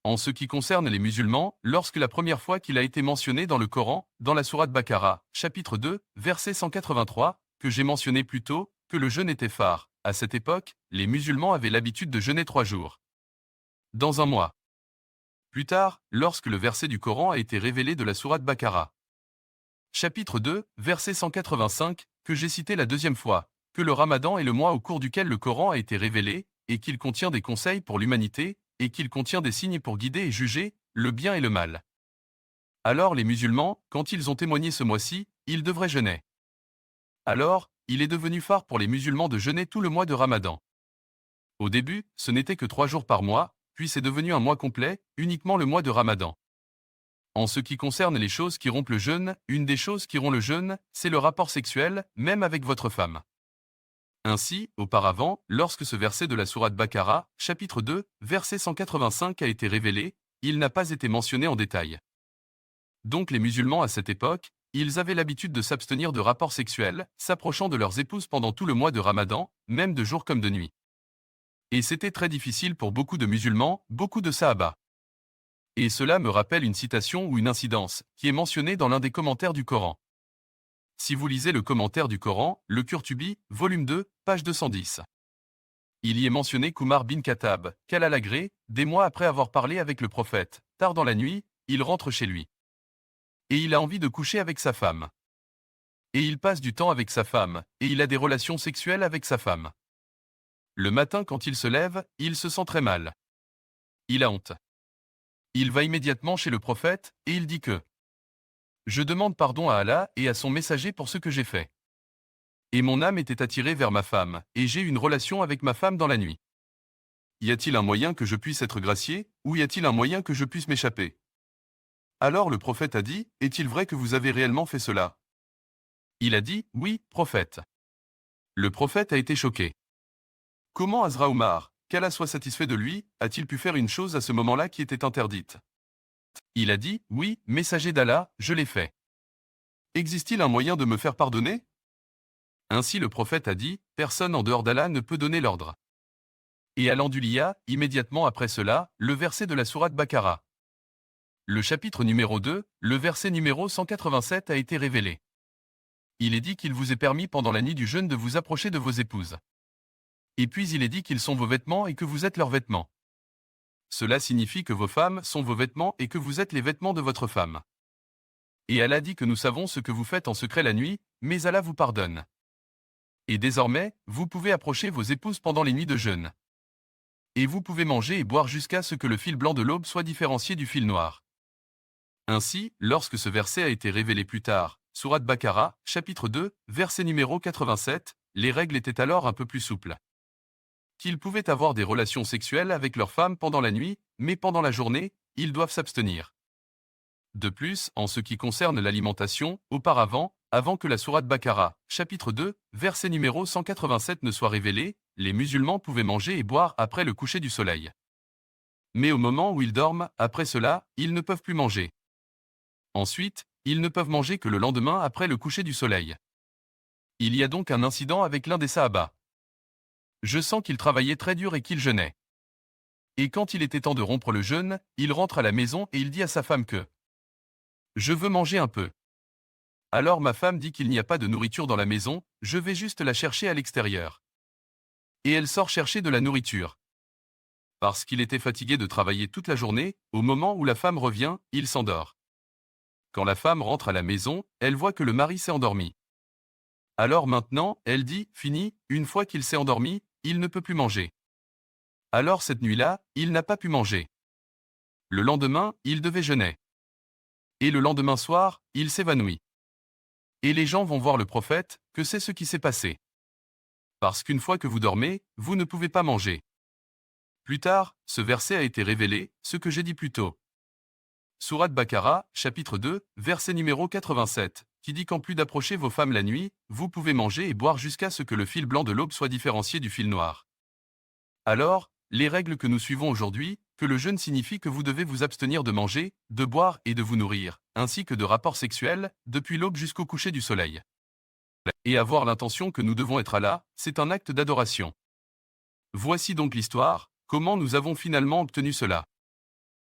En ce qui concerne les musulmans, lorsque la première fois qu'il a été mentionné dans le Coran, dans la sourate Baqara, chapitre 2, verset 183, que j'ai mentionné plus tôt, que le jeûne était phare, à cette époque, les musulmans avaient l'habitude de jeûner 3 jours. Dans un mois. Plus tard, lorsque le verset du Coran a été révélé de la sourate Baqara, chapitre 2, verset 185, que j'ai cité la deuxième fois, que le Ramadan est le mois au cours duquel le Coran a été révélé, et qu'il contient des conseils pour l'humanité, et qu'il contient des signes pour guider et juger le bien et le mal. Alors les musulmans, quand ils ont témoigné ce mois-ci, ils devraient jeûner. Alors, il est devenu phare pour les musulmans de jeûner tout le mois de Ramadan. Au début, ce n'était que 3 jours par mois, puis c'est devenu un mois complet, uniquement le mois de Ramadan. En ce qui concerne les choses qui rompent le jeûne, une des choses qui rompt le jeûne, c'est le rapport sexuel, même avec votre femme. Ainsi, auparavant, lorsque ce verset de la sourate Baqara, chapitre 2, verset 185 a été révélé, il n'a pas été mentionné en détail. Donc les musulmans à cette époque, ils avaient l'habitude de s'abstenir de rapports sexuels, s'approchant de leurs épouses pendant tout le mois de Ramadan, même de jour comme de nuit. Et c'était très difficile pour beaucoup de musulmans, beaucoup de sahaba. Et cela me rappelle une citation ou une incidence, qui est mentionnée dans l'un des commentaires du Coran. Si vous lisez le commentaire du Coran, le Qurtubi, volume 2, page 210. Il y est mentionné qu'Umar bin Khattab, qu'Allah l'agrée, des mois après avoir parlé avec le prophète, tard dans la nuit, il rentre chez lui. Et il a envie de coucher avec sa femme. Et il passe du temps avec sa femme, et il a des relations sexuelles avec sa femme. Le matin quand il se lève, il se sent très mal. Il a honte. Il va immédiatement chez le prophète, et il dit que je demande pardon à Allah et à son messager pour ce que j'ai fait. Et mon âme était attirée vers ma femme, et j'ai eu une relation avec ma femme dans la nuit. Y a-t-il un moyen que je puisse être gracié, ou y a-t-il un moyen que je puisse m'échapper? Alors le prophète a dit, est-il vrai que vous avez réellement fait cela? Il a dit, oui, prophète. Le prophète a été choqué. Comment Azra Omar, qu'Allah soit satisfait de lui, a-t-il pu faire une chose à ce moment-là qui était interdite? Il a dit, oui, messager d'Allah, je l'ai fait. Existe-t-il un moyen de me faire pardonner? Ainsi le prophète a dit, personne en dehors d'Allah ne peut donner l'ordre. Et allant du Liya, immédiatement après cela, le verset de la sourate Baqara. Le chapitre numéro 2, le verset numéro 187 a été révélé. Il est dit qu'il vous est permis pendant la nuit du jeûne de vous approcher de vos épouses. Et puis il est dit qu'ils sont vos vêtements et que vous êtes leurs vêtements. Cela signifie que vos femmes sont vos vêtements et que vous êtes les vêtements de votre femme. Et Allah dit que nous savons ce que vous faites en secret la nuit, mais Allah vous pardonne. Et désormais, vous pouvez approcher vos épouses pendant les nuits de jeûne. Et vous pouvez manger et boire jusqu'à ce que le fil blanc de l'aube soit différencié du fil noir. Ainsi, lorsque ce verset a été révélé plus tard, sourate Baqara, chapitre 2, verset numéro 87, les règles étaient alors un peu plus souples. Qu'ils pouvaient avoir des relations sexuelles avec leurs femmes pendant la nuit, mais pendant la journée, ils doivent s'abstenir. De plus, en ce qui concerne l'alimentation, auparavant, avant que la sourate Baqara, chapitre 2, verset numéro 187 ne soit révélé, les musulmans pouvaient manger et boire après le coucher du soleil. Mais au moment où ils dorment, après cela, ils ne peuvent plus manger. Ensuite, ils ne peuvent manger que le lendemain après le coucher du soleil. Il y a donc un incident avec l'un des sahaba. Je sens qu'il travaillait très dur et qu'il jeûnait. Et quand il était temps de rompre le jeûne, il rentre à la maison et il dit à sa femme que je veux manger un peu. Alors ma femme dit qu'il n'y a pas de nourriture dans la maison, je vais juste la chercher à l'extérieur. Et elle sort chercher de la nourriture. Parce qu'il était fatigué de travailler toute la journée, au moment où la femme revient, il s'endort. Quand la femme rentre à la maison, elle voit que le mari s'est endormi. Alors maintenant, elle dit, fini, une fois qu'il s'est endormi, il ne peut plus manger. Alors cette nuit-là, il n'a pas pu manger. Le lendemain, il devait jeûner. Et le lendemain soir, il s'évanouit. Et les gens vont voir le prophète, que c'est ce qui s'est passé. Parce qu'une fois que vous dormez, vous ne pouvez pas manger. Plus tard, ce verset a été révélé, ce que j'ai dit plus tôt. Sourate Baqara, chapitre 2, verset numéro 87, qui dit qu'en plus d'approcher vos femmes la nuit, vous pouvez manger et boire jusqu'à ce que le fil blanc de l'aube soit différencié du fil noir. Alors, les règles que nous suivons aujourd'hui, que le jeûne signifie que vous devez vous abstenir de manger, de boire et de vous nourrir, ainsi que de rapports sexuels, depuis l'aube jusqu'au coucher du soleil. Et avoir l'intention que nous devons être Allah, c'est un acte d'adoration. Voici donc l'histoire, comment nous avons finalement obtenu cela.